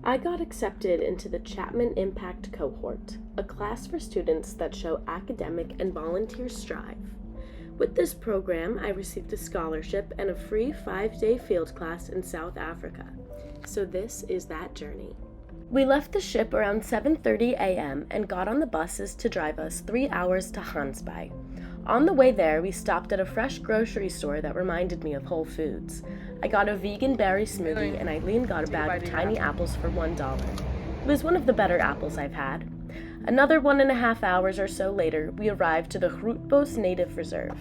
I got accepted into the Chapman Impact Cohort, a class for students that show academic and volunteer strive. With this program, I received a scholarship and a free 5-day field class in South Africa. So this is that journey. We left the ship around 7:30 a.m. and got on the buses to drive us 3 hours to Ghansbai. On the way there, we stopped at a fresh grocery store that reminded me of Whole Foods. I got a vegan berry smoothie and Eileen got a bag of tiny apples for $1. It was one of the better apples I've had. Another 1.5 hours or so later, we arrived to the Grootbos Native Reserve.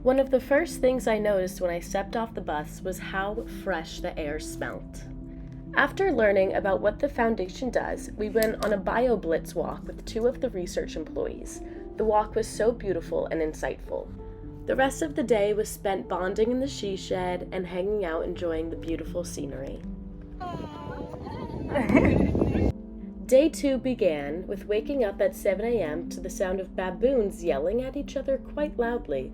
One of the first things I noticed when I stepped off the bus was how fresh the air smelt. After learning about what the foundation does, we went on a bio-blitz walk with 2 of the research employees. The walk was so beautiful and insightful. The rest of the day was spent bonding in the she shed and hanging out enjoying the beautiful scenery. Day 2 began with waking up at 7 a.m. to the sound of baboons yelling at each other quite loudly.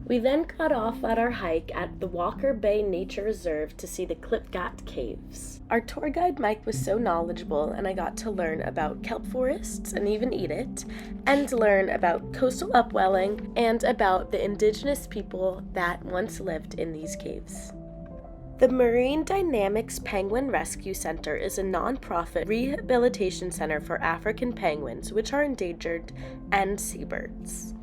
We then got off at our hike at the Walker Bay Nature Reserve to see the Klipgat Caves. Our tour guide Mike was so knowledgeable, and I got to learn about kelp forests and even eat it, and learn about coastal upwelling and about the indigenous people that once lived in these caves. The Marine Dynamics Penguin Rescue Center is a non-profit rehabilitation center for African penguins, which are endangered, and seabirds.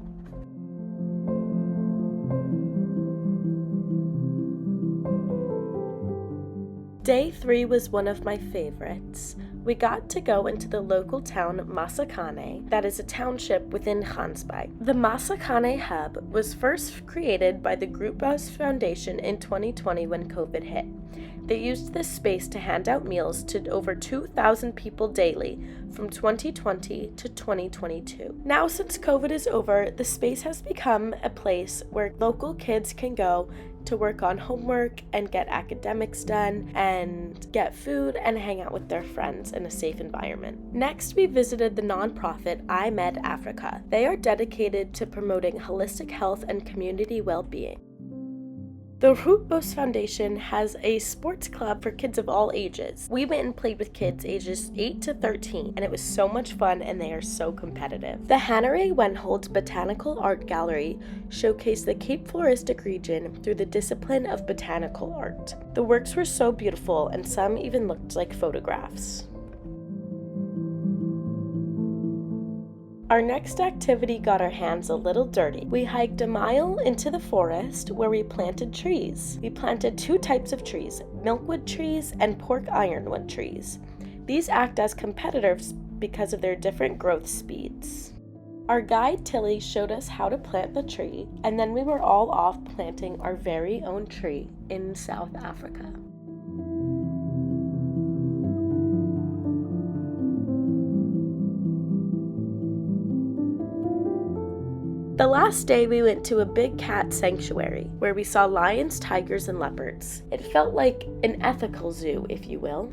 Day 3 was one of my favorites. We got to go into the local town Masakane, that is a township within Ghansbai. The Masakane hub was first created by the Grootbos Foundation in 2020 when COVID hit. They used this space to hand out meals to over 2,000 people daily from 2020 to 2022. Now, since COVID is over, the space has become a place where local kids can go to work on homework and get academics done and get food and hang out with their friends in a safe environment. Next, we visited the nonprofit I Med Africa. They are dedicated to promoting holistic health and community well-being. The Grootbos Foundation has a sports club for kids of all ages. We went and played with kids ages 8 to 13, and it was so much fun, and they are so competitive. The Hannere Wenhold Botanical Art Gallery showcased the Cape Floristic region through the discipline of botanical art. The works were so beautiful, and some even looked like photographs. Our next activity got our hands a little dirty. We hiked a mile into the forest where we planted trees. We planted 2 types of trees, milkwood trees and pork ironwood trees. These act as competitors because of their different growth speeds. Our guide Tilly showed us how to plant the tree, and then we were all off planting our very own tree in South Africa. The last day we went to a big cat sanctuary where we saw lions, tigers, and leopards. It felt like an ethical zoo, if you will.